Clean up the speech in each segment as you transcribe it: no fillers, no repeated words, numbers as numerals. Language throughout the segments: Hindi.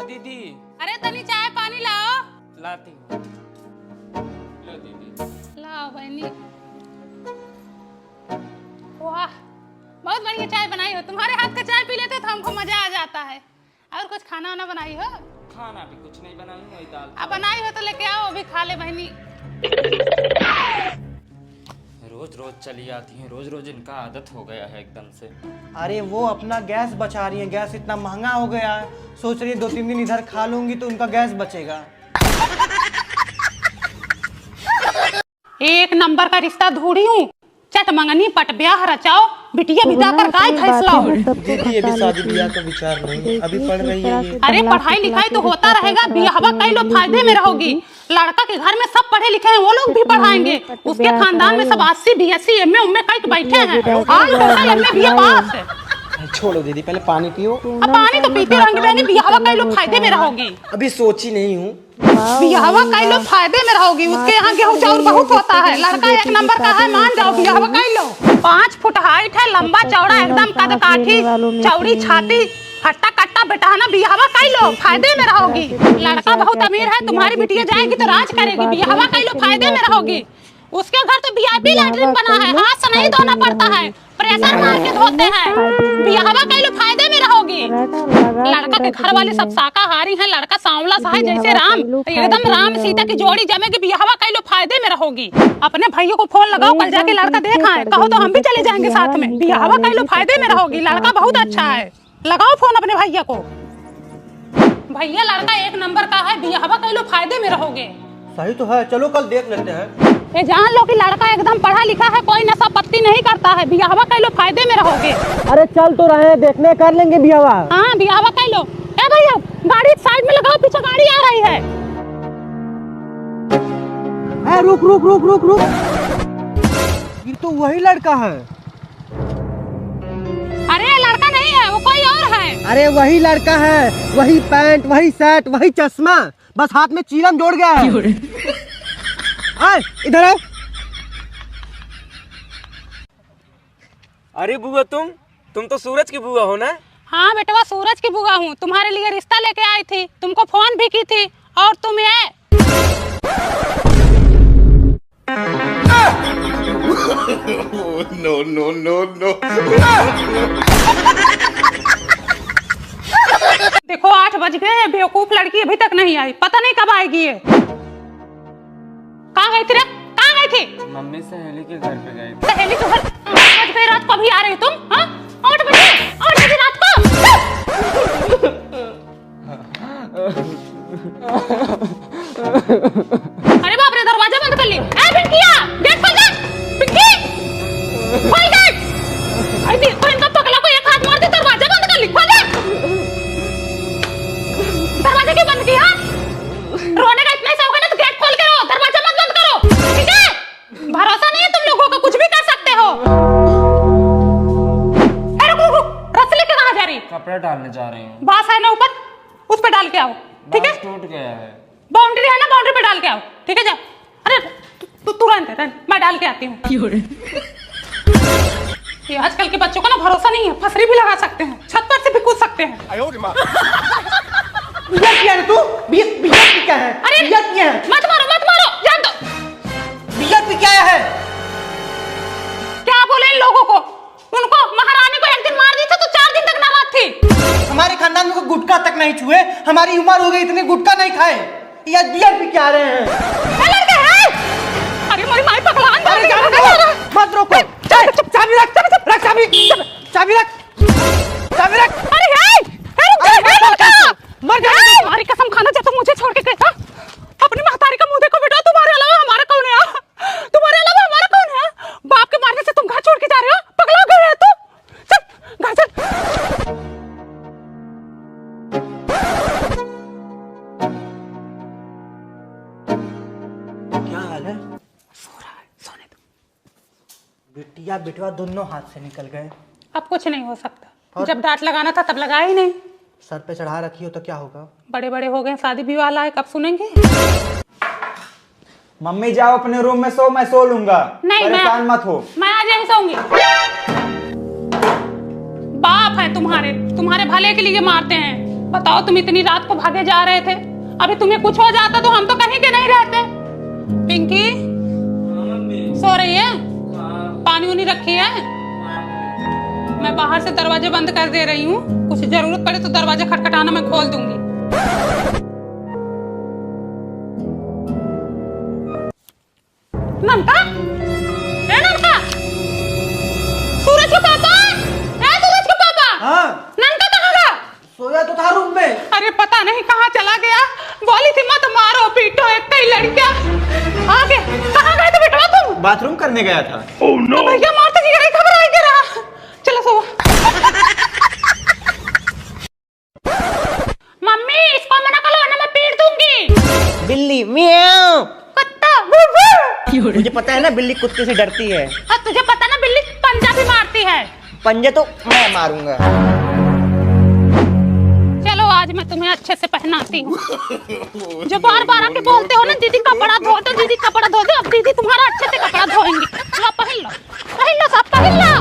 हाँ दीदी। अरे तनी चाय पानी लाओ। लाती हूँ। लो दीदी। लाओ बहनी। वाह बहुत बढ़िया चाय बनाई हो। तुम्हारे हाथ का चाय पी लेते तो हमको मजा आ जाता है। और कुछ खाना वाना बनाई हो? खाना भी कुछ नहीं बनाई हूँ, दाल। अब बनाई हो तो लेके आओ, अभी खा ले बहनी। रोज रोज चली आती हैं, रोज रोज इनका आदत हो गया है एकदम से। अरे वो अपना गैस बचा रही है, गैस इतना महंगा हो गया है, सोच रही है 2-3 दिन इधर खा लूंगी तो उनका गैस बचेगा। एक नंबर का रिश्ता ढूंढी हूँ। चट मंगनी पट ब्याह रचाओ, बिटिया बिता कर गाय फैसलाओ। दीदी अभी शादी ब्याह का विचार नहीं, अभी पढ़ रही है ये। अरे पढ़ाई लिखाई तो होता रहेगा, ब्याहवा कई लोग फायदे में रहोगी। लड़का के घर में सब पढ़े लिखे हैं, वो लोग भी पढ़ाएंगे। उसके खानदान में सब 80 BSc MA उम्मे कई बैठे हैं। आज MA BA पास है। छोड़ो दीदी, पहले पानी पियो। अब पानी तो पीते रहेंगे बहनी, ब्याहवा कई लोग फायदे में रहोगी। अभी सोची नहीं हूँ। ब्याहवा कई लोग फायदे में रहोगी। उसके यहाँ गेहूं चाउर बहुत होता है। लड़का एक नंबर का है, मान जाओ। ब्याहवा कई लो 5 फुट हाइट है, लंबा चौड़ा एकदम कद काठी, चौड़ी छाती, हट्टा कट्टा बेटाना। ब्याहवा कई लो फायदे में रहोगी। लड़का बहुत अमीर है, तुम्हारी बिटिया जाएगी तो राज करेगी। ब्याहवा कई लो फायदे में रहोगी। उसके घर तो VIP लैट्रिन बना है, हाथ से नहीं धोना पड़ता है, प्रेशर मार के धोते हैं। ब्याहवा कई लो फायदे में रहोगी। लड़का के घर वाले सब शाकाहारी हैं। लड़का सांवला सा है जैसे राम, एकदम राम सीता की जोड़ी जमेगी। ब्याहवा कई लो फायदे में रहोगी। अपने भाइयों को फोन लगाओ, कल जाके लड़का देखा है, कहो तो हम भी चले जाएंगे साथ में। ब्याहवा कई लो फायदे में रहोगी। लड़का बहुत अच्छा है, लगाओ फोन अपने भैया को। भैया लड़का एक नंबर का है, ब्याहवा कई लो फायदे में रहोगे। सही तो है, चलो कल देख लेते हैं। ये जान लो कि लड़का एकदम पढ़ा लिखा है, कोई नशा पत्ती नहीं करता है। ब्याहवा कई लो फायदे में रहोगे। अरे चल तो रहे, देखने कर लेंगे ब्याहवा। हाँ ब्याहवा कई लो। ए भैया गाड़ी साइड में लगाओ, पीछे गाड़ी आ रही है। रुक रुक रुक रुक रुक, ये तो वही लड़का है। अरे लड़का नहीं है, वो कोई और है। अरे वही लड़का है, वही पैंट, वही शर्ट, वही चश्मा, बस हाथ में चीलम जोड़ गया है। इधर आओ। अरे बुआ तुम तो सूरज की बुआ हो ना? हाँ बेटवा सूरज की बुआ हूँ। तुम्हारे लिए रिश्ता लेके आई थी, तुमको फोन भी की थी। और तुम ये नो नो नो नो। देखो 8 बज गए हैं, बेवकूफ लड़की अभी तक नहीं आई, पता नहीं कब आएगी ये। कहाँ गई थी रे? कहाँ गई थी? मम्मी सहेली के घर पे गई थी। सहेली के घर 8 बज गए रात को, अभी आ रही हो तुम? हाँ 8 बजे रात को। अरे बाप रे, दरवाजा बंद कर ली। पिंकिया गेट खोल दे। पिंकी खोल गेट। आई देखो इनका पगला को एक हाथ मार दे, दरवाजा बंद कर ली। खोल दे। दरवाजा क्यों बंद किया? रोने का इतना शौक है ना तो गेट खोल के रहो, दरवाजा मत बंद करो, ठीक है? भरोसा नहीं है तुम लोगों का, कुछ भी कर सकते हो। रुक रस लेके कहाँ जा रही? कपड़ा डालने जा रही हूँ। बास है ना ऊपर, उस पे डाल के आओ, ठीक है? टूट गया है। बाउंड्री है ना, बाउंड्री पे डाल के आओ, ठीक है? जाओ। अरे तू रहने, मैं डाल के आती हूँ। ये आजकल के बच्चों को ना भरोसा नहीं है, फसरी भी लगा सकते हैं, छत पर से भी कूद सकते हैं। बिया क्या है तू? बिया क्या है? अरे बिया क्या है? मत मारो, जान दो। बिया क्या है? क्या बोले इन लोगों को? उनको महारानी को एक दिन मार दी थी तो 4 दिन तक नाराज थी। हमारे खानदान में गुटखा तक नहीं छुए, हमारी उम्र हो गई इतने गुटखा नहीं खाए। ये बिया भी क्या रहे हैं? लड़के हैं? अरे मेरी माई पकड़ान जा रही है। मत रोको। चाबी रख, चाबी रख। अरे मर जा। तुम्हारी कसम खाना चाहता हूँ, मुझे छोड़ के गए। अपनी महतारी का मुंह देखो बेटा, तुम्हारे अलावा हमारा कौन है? तुम्हारे अलावा हमारा कौन है? बाप के मारने से तुम घर छोड़ के जा रहे हो? पगला गए है तू? चल घर चल। क्या हाल है? सो रहा है, सोने दो। बिटिया बिटवा दोनों हाथ से निकल गए। अब कुछ नहीं हो सकता, जब डांट लगाना था तब लगाया ही नहीं। सर पे चढ़ा रखी हो तो क्या होगा? बड़े बड़े हो गए, शादी विवाह लायक, अब सुनेंगे। मम्मी जाओ अपने रूम में सो, मैं सो लूंगा। नहीं, परेशान मत हो। मैं आज यहीं सोऊंगी। बाप है तुम्हारे भले के लिए मारते हैं। बताओ, तुम इतनी रात को भागे जा रहे थे, अभी तुम्हें कुछ हो जाता तो हम तो कहीं के नहीं रहते। पिंकी सो रही है? पानी उनी रखी है? मैं बाहर से दरवाजे बंद कर दे रही हूँ, कुछ जरूरत पड़े तो दरवाजा खटखटाना मैं खोल दूंगी। नमता, ए नमता, सूरज के पापा, ए सूरज के पापा, हाँ नमता कहाँ गया? सोया तो था रूम में। अरे पता नहीं कहाँ चला गया, बोली थी मत मारो पीटो एक कई लड़कियां। आगे कहाँ गए थे बेटा तुम? बाथरूम करने गया था। Oh no. भैया मारते जी रही, खबर आई क्या रहा? चलो सो। मम्मी इसको मना करो वरना मैं पीट दूंगी। बिल्ली म्याऊं। कुत्ता वू वू। मुझे पता है ना बिल्ली कुत्ते से डरती है। और तुझे पता ना बिल्ली पंजा भी मारती है। पंजे तो मैं मारूंगा। चलो आज मैं तुम्हें अच्छे से पहनाती हूँ। जो बार बार आके बोलते हो ना दीदी कपड़ा धो दो, दीदी कपड़ा धो दो, अब दीदी तुम्हारा अच्छे से कपड़ा धोएंगी। लो पहन लो सब पहन लो।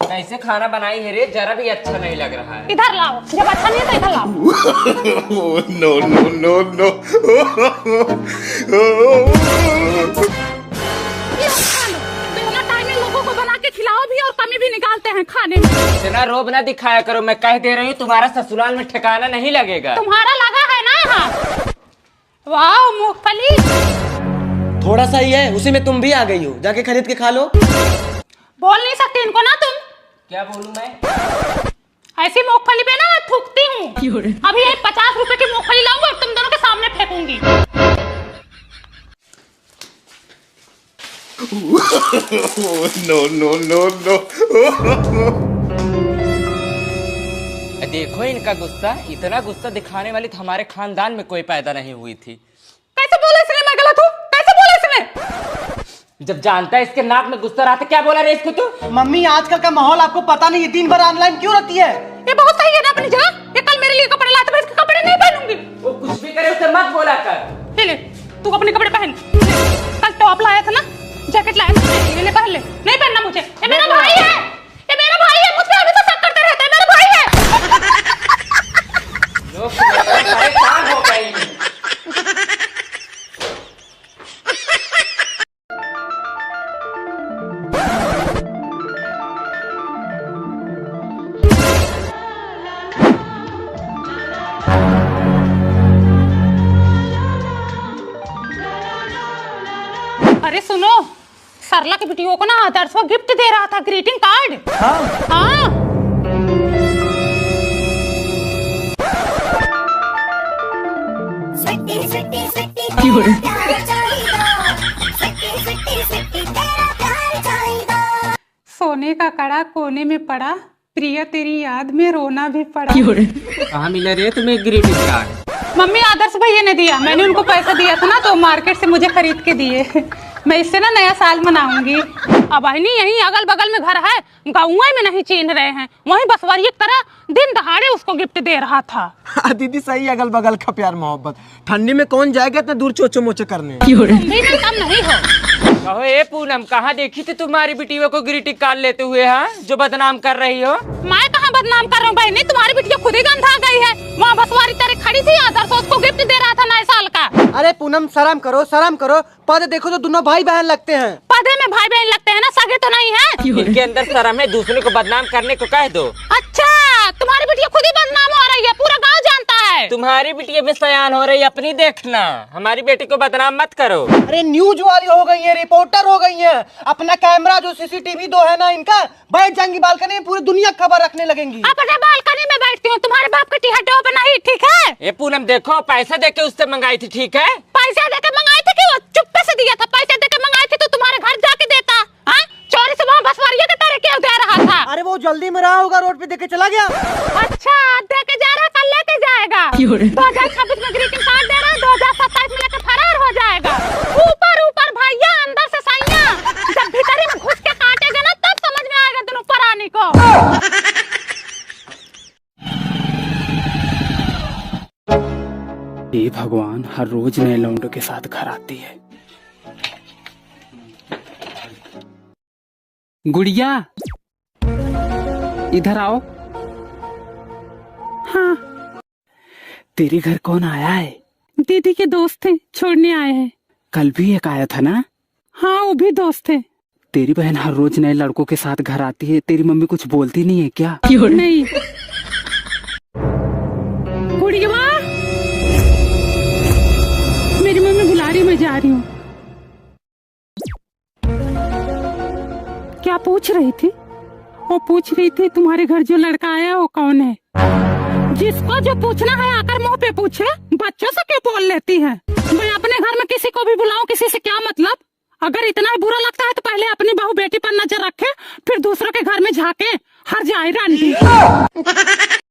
कैसे खाना बनाई है रे, जरा भी अच्छा नहीं लग रहा है। इधर लाओ, जब अच्छा नहीं है तो इधर लाओ। No, no, no, no. दोनों टाइम में लोगों को बना के खिलाओ भी और कमी भी निकालते हैं खाने में। इतना रोब ना दिखाया करो, मैं कह दे रही हूँ तुम्हारा ससुराल में ठिकाना नहीं लगेगा। तुम्हारा लगा है ना यहाँ? वाह मूंगफली। थोड़ा सा ही है, उसी में तुम भी आ गई हो, जाके खरीद के खा लो। बोल नहीं सकती इनको ना तुम। क्या बोलूं मैं? ऐसी मूंगफली पे ना मैं थूकती हूँ। अभी एक 50 रुपए की मूंगफली लाऊंगा और तुम दोनों के सामने फेंकूंगी। No, no, no, no. देखो इनका गुस्सा, इतना गुस्सा दिखाने वाली तो हमारे खानदान में कोई पैदा नहीं हुई थी। कैसे बोला इसने? मैं गलत हूँ? कैसे बोला इसने? जब जानता है इसके नाक में गुस्सा रहा था, क्या बोला रे इसको तू? मम्मी आजकल का माहौल आपको पता नहीं, दिन भर ऑनलाइन क्यों रहती है? ये बहुत सही है ना अपनी जगह। ये कल मेरे लिए कपड़े लाते, मैं इसके कपड़े नहीं पहनूंगी। वो कुछ भी करे उसे मत बोला कर। ले तू अपने कपड़े पहन। कल टॉप लाया था ना, जैकेट लाया था, ले पहन ले। नहीं पहनना मुझे, ये मेरा भाई है, ये मेरा भाई है, मुझसे हमेशा शक करते रहते हैं, मेरा भाई है। लोग परेशान हो गए। अरे सुनो, सरला की बेटियों को ना आदर्श वो गिफ्ट दे रहा था, ग्रीटिंग कार्ड। हाँ सोने का कड़ा कोने में पड़ा, प्रिया तेरी याद में रोना भी पड़ा। कहाँ मिला रे तुम्हें ग्रीटिंग कार्ड? मम्मी आदर्श भैया ने दिया, मैंने उनको पैसा दिया था ना तो मार्केट से मुझे खरीद के दिए। मैं इससे ना नया साल मनाऊंगी। अब नहीं यहीं अगल बगल में घर है, गाँव में नहीं चिन्ह रहे हैं, वहीं बसवारी की तरह दिन दहाड़े उसको गिफ्ट दे रहा था। दीदी सही, अगल बगल का प्यार मोहब्बत। ठंडी में कौन जाएगा इतना दूर चोचो मोचो करने? तुम भी ना कम नहीं हो। कहो ए पूनम, कहाँ देखी थी तुम्हारी बिटिया को ग्रीटिंग कार्ड लेते हुए? हाँ, जो बदनाम कर रही हो। मैं कहाँ बदनाम कर रहा हूँ बहनी, तुम्हारी बिटिया खुद ही गंधा गई है। वहाँ बसवारी तरह खड़ी थी, आदर्श उसको गिफ्ट दे रहा था नए साल का। अरे पूनम शर्म करो, शर्म करो। पद देखो तो दोनों भाई बहन लगते हैं। पदे में भाई बहन लगते हैं ना, सगे तो नहीं है। इनके अंदर शर्म है, दूसरे को बदनाम करने को कह दो। अच्छा, तुम्हारी बिटिया खुद ही बदनाम हो रही है, पूरा गाँव जानता है। तुम्हारी बिटिया भी सयान हो रही, अपनी देखना, हमारी बेटी को बदनाम मत करो। अरे न्यूज वाली हो गई है, रिपोर्टर हो गई है। अपना कैमरा जो सीसीटीवी दो है ना इनका, बैठ जाएंगी बालकनी में, पूरी दुनिया खबर रखने लगेंगी। अपने बालकनी में बैठती हूँ, तुम्हारे बाप के टिहटो पे नहीं, ठीक है? ये पूनम देखो, पैसा देके उससे मंगाई थी, ठीक है? पैसे देके मंगाए थे कि वो चुप्पे से दिया था? पैसे देके मंगाए थे तो तुम्हारे घर जाके देता। हाँ, चोरी से वहाँ बसवारिया के तरह क्यों दे रहा था? अरे वो जल्दी में रहा होगा, रोड पे देके चला गया। अच्छा, देके जा रहा, कल लेके जाएगा। 2026 में ग्रीटिंग कार्ड दे रहा है, 2027 में लेकर फरार हो जाएगा। ऊपर ऊपर भैया, अंदर से सैया। जब भीतरी में घुस के काटेगा ना तब समझ में आएगा दोनों परानी को। हे भगवान, हर रोज नए लौंडों के साथ घर आती है। गुड़िया इधर आओ। हाँ। तेरे घर कौन आया है? दीदी के दोस्त थे, छोड़ने आए हैं। कल भी एक आया था ना? हाँ, वो भी दोस्त थे। तेरी बहन हर रोज नए लड़कों के साथ घर आती है, तेरी मम्मी कुछ बोलती नहीं है क्या? नहीं। गुड़िया मेरी मम्मी बुला रही, मैं जा रही हूँ। क्या पूछ रही थी? वो पूछ रही थी तुम्हारे घर जो लड़का आया वो कौन है? जिसको जो पूछना है आकर मुंह पे पूछे, बच्चों से क्यों बोल लेती है? मैं अपने घर में किसी को भी बुलाऊं, किसी से क्या मतलब? अगर इतना ही बुरा लगता है तो पहले अपनी बहू बेटी पर नजर रखे, फिर दूसरों के घर में झाके। हर जाए रानी।